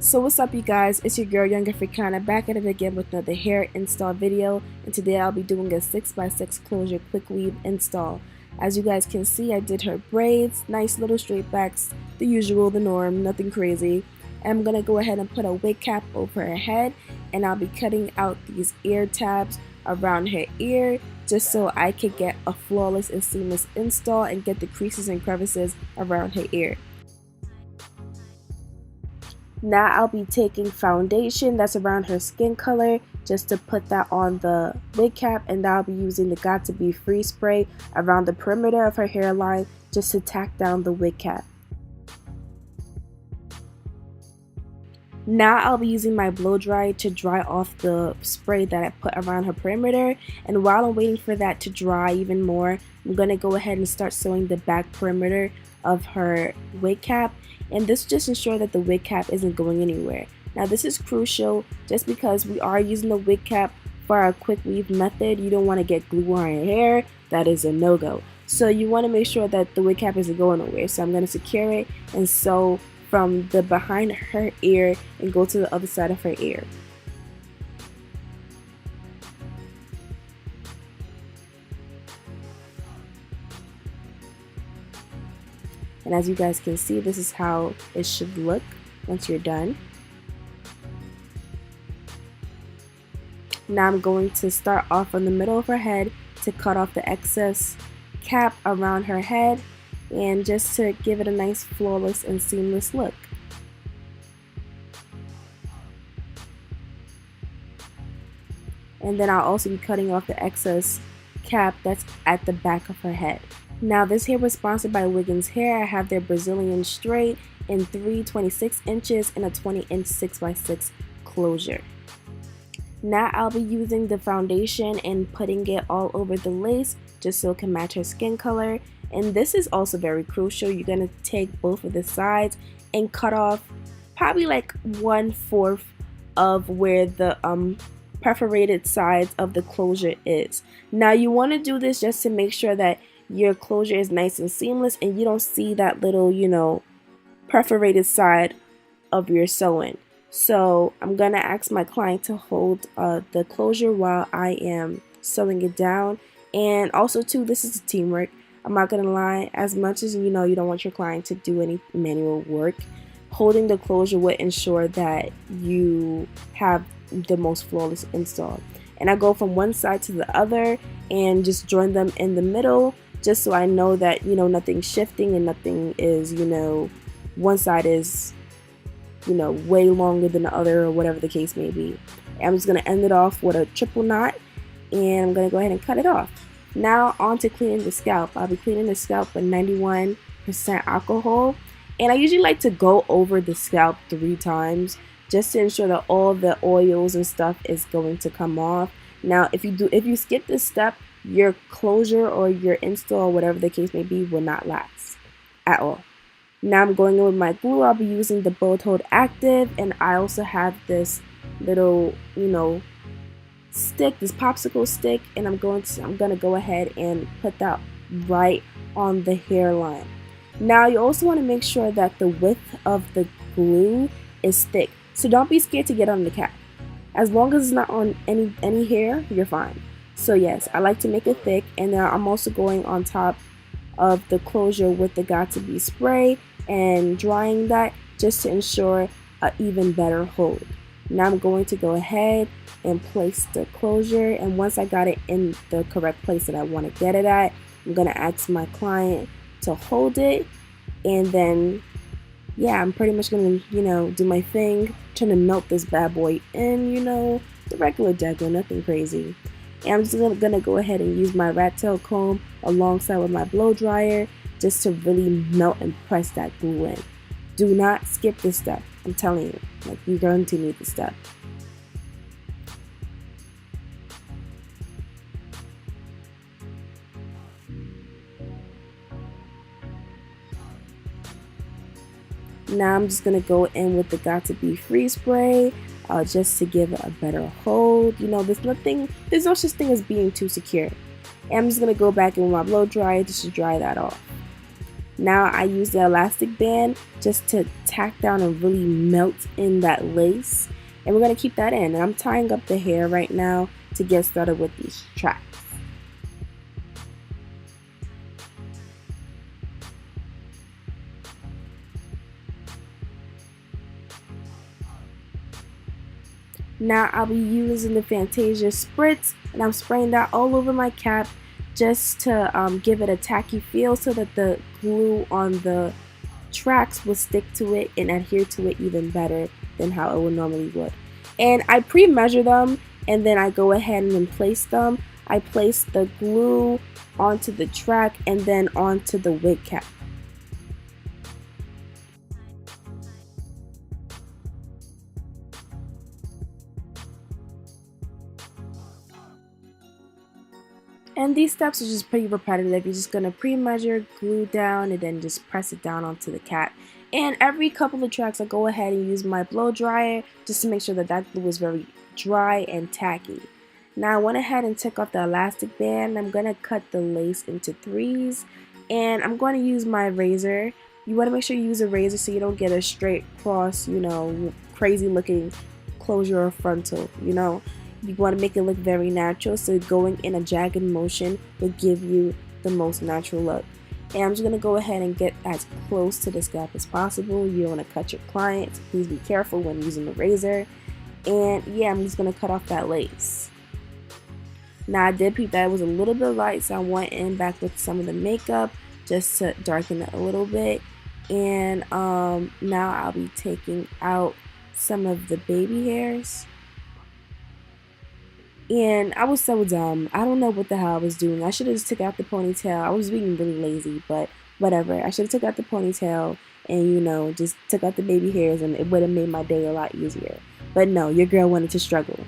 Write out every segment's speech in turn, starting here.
So what's up you guys, it's your girl Young Africana back at it again with another hair install video, and today I'll be doing a 6x6 closure quick weave install. As you guys can see, I did her braids, nice little straight backs, the usual, the norm, nothing crazy. And I'm going to go ahead and put a wig cap over her head, and I'll be cutting out these ear tabs around her ear just so I could get a flawless and seamless install and get the creases and crevices around her ear. Now I'll be taking foundation that's around her skin color just to put that on the wig cap, and I'll be using the Got To Be Free spray around the perimeter of her hairline just to tack down the wig cap. Now I'll be using my blow dryer to dry off the spray that I put around her perimeter, and while I'm waiting for that to dry even more, I'm going to go ahead and start sewing the back perimeter of her wig cap, and this just ensure that the wig cap isn't going anywhere. Now this is crucial just because we are using the wig cap for our quick weave method. You don't want to get glue on your hair, that is a no-go. So you want to make sure that the wig cap isn't going nowhere. So I'm going to secure it and sew from the behind her ear and go to the other side of her ear. And as you guys can see, this is how it should look once you're done. Now I'm going to start off on the middle of her head to cut off the excess cap around her head, and just to give it a nice flawless and seamless look. And then I'll also be cutting off the excess cap that's at the back of her head. Now this hair was sponsored by Wiggins Hair. I have their Brazilian straight in 3 26 inches and a 20-inch 6x6 closure. Now I'll be using the foundation and putting it all over the lace just so it can match her skin color. And this is also very crucial. You're going to take both of the sides and cut off probably like 1/4 of where the perforated sides of the closure is. Now you want to do this just to make sure that your closure is nice and seamless and you don't see that little, perforated side of your sewing. So I'm going to ask my client to hold the closure while I am sewing it down. And also too, this is teamwork. I'm not going to lie, as much as you don't want your client to do any manual work, holding the closure will ensure that you have the most flawless install. And I go from one side to the other and just join them in the middle just so I know that nothing's shifting and nothing is one side is way longer than the other or whatever the case may be. And I'm just going to end it off with a triple knot, and I'm going to go ahead and cut it off. Now on to cleaning the scalp. I'll be cleaning the scalp with 91% alcohol, and I usually like to go over the scalp 3 times just to ensure that all the oils and stuff is going to come off. Now if you skip this step, your closure or your install or whatever the case may be will not last at all. Now I'm going in with my glue. I'll be using the Bold Hold Active, and I also have this little stick, this popsicle stick, and I'm gonna go ahead and put that right on the hairline. Now you also want to make sure that the width of the glue is thick, so don't be scared to get on the cap. As long as it's not on any hair, you're fine. So yes, I like to make it thick, and then I'm also going on top of the closure with the Got To Be spray and drying that just to ensure an even better hold. Now I'm going to go ahead and place the closure, and once I got it in the correct place that I want to get it at, I'm going to ask my client to hold it, and then yeah, I'm pretty much going to do my thing, trying to melt this bad boy in, the regular deco, nothing crazy. And I'm just going to go ahead and use my rat tail comb alongside with my blow dryer just to really melt and press that glue in. Do not skip this step. I'm telling you, you're going to need this step. Now I'm just going to go in with the Got To Be Free spray just to give it a better hold. There's no such thing as being too secure. And I'm just going to go back in with my blow dryer just to dry that off. Now I use the elastic band just to tack down and really melt in that lace. And we're going to keep that in. And I'm tying up the hair right now to get started with these tracks. Now I'll be using the Fantasia Spritz, and I'm spraying that all over my cap just to give it a tacky feel so that the glue on the tracks will stick to it and adhere to it even better than how it would normally would. And I pre-measure them, and then I go ahead and then place them. I place the glue onto the track and then onto the wig cap. And these steps are just pretty repetitive. You're just going to pre-measure, glue down, and then just press it down onto the cap. And every couple of tracks I go ahead and use my blow dryer just to make sure that that glue is very dry and tacky. Now I went ahead and took off the elastic band. I'm going to cut the lace into threes, and I'm going to use my razor. You want to make sure you use a razor so you don't get a straight cross, you know, crazy looking closure or frontal, you know. You want to make it look very natural, so going in a jagged motion will give you the most natural look. And I'm just going to go ahead and get as close to the scalp as possible. You don't want to cut your client, so please be careful when using the razor. And yeah, I'm just going to cut off that lace. Now I did peep that it was a little bit light, so I went in back with some of the makeup just to darken it a little bit. And now I'll be taking out some of the baby hairs. And I was so dumb. I don't know what the hell I was doing. I should have just took out the ponytail. I was being really lazy, but whatever. I should have took out the ponytail and, you know, just took out the baby hairs, and it would have made my day a lot easier. But no, your girl wanted to struggle.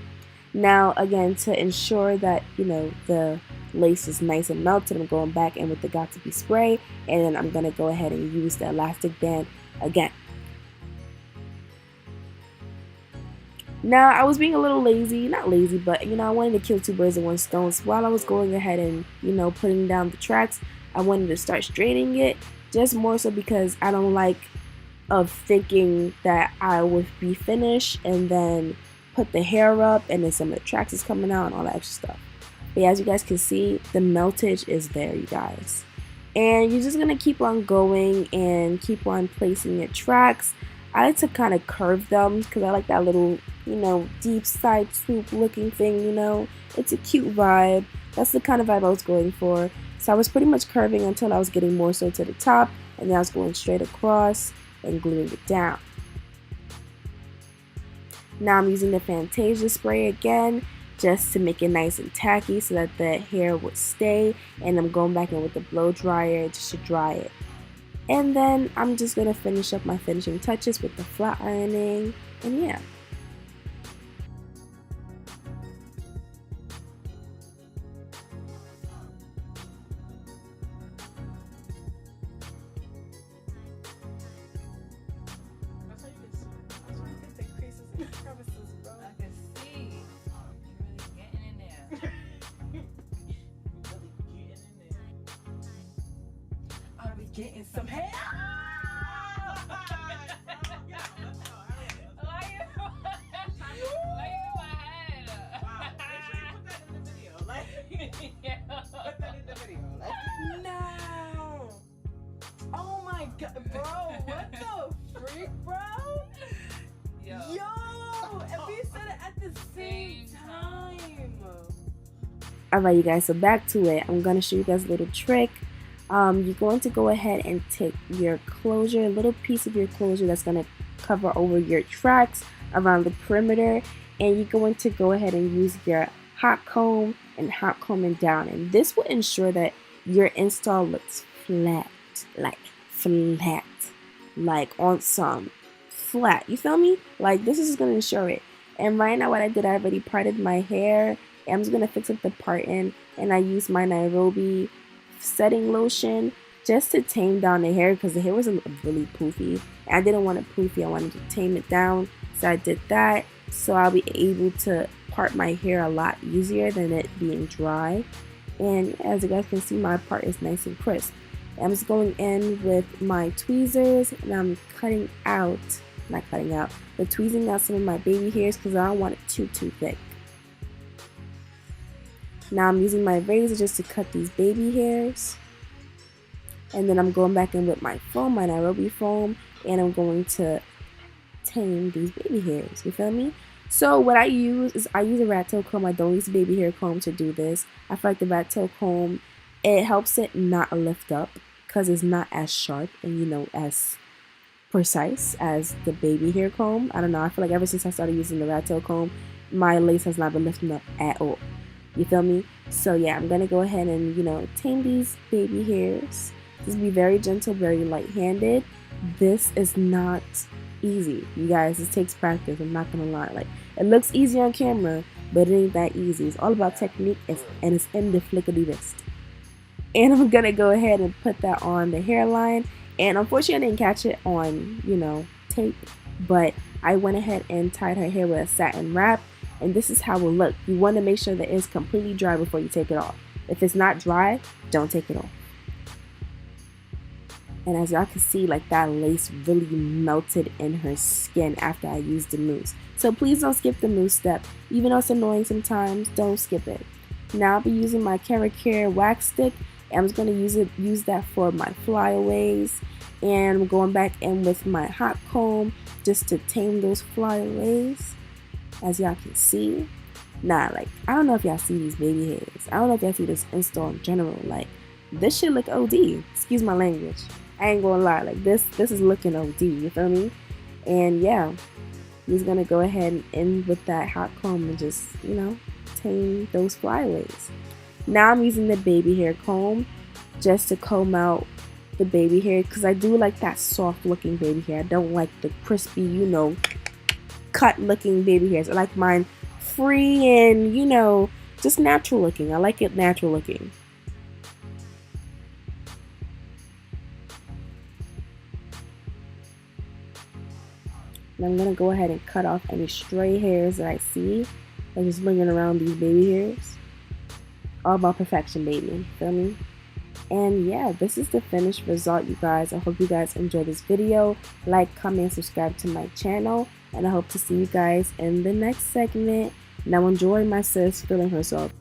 Now, again, to ensure that, you know, the lace is nice and melted, I'm going back in with the Got2b spray, and then I'm going to go ahead and use the elastic band again. Now, I was being a little lazy, not lazy, but, you know, I wanted to kill two birds with one stone. So while I was going ahead and, you know, putting down the tracks, I wanted to start straightening it, just more so because I don't like of thinking that I would be finished and then put the hair up and then some of the tracks is coming out and all that extra stuff. But yeah, as you guys can see, the meltage is there, you guys. And you're just going to keep on going and keep on placing your tracks. I like to kind of curve them because I like that little, you know, deep side swoop looking thing, you know. It's a cute vibe. That's the kind of vibe I was going for. So I was pretty much curving until I was getting more so to the top, and then I was going straight across and gluing it down. Now I'm using the Fantasia spray again just to make it nice and tacky so that the hair would stay, and I'm going back in with the blow dryer just to dry it. And then I'm just going to finish up my finishing touches with the flat ironing, and yeah. Getting some hair. No. Oh my god, bro. What the freak, bro? Yo. And we said it at the same time. Alright, you guys, so back to it. I'm going to show you guys a little trick. You're going to go ahead and take your closure, a little piece of your closure that's going to cover over your tracks around the perimeter, and you're going to go ahead and use your hot comb and hot combing down, and this will ensure that your install looks flat, like on some flat, you feel me? Like, this is going to ensure it. And right now what I did, I already parted my hair, and I'm just going to fix up the parting, and I used my Nairobi setting lotion just to tame down the hair because the hair was really poofy. I didn't want it poofy, I wanted to tame it down, so I did that. So I'll be able to part my hair a lot easier than it being dry. And as you guys can see, my part is nice and crisp. I'm just going in with my tweezers and I'm tweezing out some of my baby hairs because I don't want it too thick. Now I'm using my razor just to cut these baby hairs. And then I'm going back in with my foam, my Nairobi foam, and I'm going to tame these baby hairs. You feel me? So what I use is a rat tail comb. I don't use a baby hair comb to do this. I feel like the rat tail comb, it helps it not lift up because it's not as sharp and as precise as the baby hair comb. I don't know. I feel like ever since I started using the rat tail comb, my lace has not been lifting up at all. You feel me? So yeah, I'm gonna go ahead and tame these baby hairs. Just be very gentle, very light-handed. This is not easy, you guys. This takes practice. I'm not gonna lie. Like, it looks easy on camera, but it ain't that easy. It's all about technique, and it's in the flick of the wrist. And I'm gonna go ahead and put that on the hairline. And unfortunately, I didn't catch it on tape, but I went ahead and tied her hair with a satin wrap. And this is how it will look. You want to make sure that it's completely dry before you take it off. If it's not dry, don't take it off. And as y'all can see, like, that lace really melted in her skin after I used the mousse. So please don't skip the mousse step. Even though it's annoying sometimes, don't skip it. Now I'll be using my Care wax stick. I'm just going to use that for my flyaways. And I'm going back in with my hot comb just to tame those flyaways. As y'all can see. Nah, like, I don't know if y'all see these baby hairs. I don't know if y'all see this install in general. Like, this shit look OD. Excuse my language. I ain't gonna lie. Like, this is looking OD. You feel me? And yeah, he's gonna go ahead and end with that hot comb and just, tame those flyaways. Now I'm using the baby hair comb just to comb out the baby hair because I do like that soft looking baby hair. I don't like the crispy, cut looking baby hairs. I like mine free and just natural looking. I like it natural looking. And I'm gonna go ahead and cut off any stray hairs that I see that just lingering around these baby hairs. All about perfection, baby. Feel me? And yeah, this is the finished result, you guys. I hope you guys enjoyed this video. Like, comment, subscribe to my channel. And I hope to see you guys in the next segment. Now enjoy my sis feeling herself.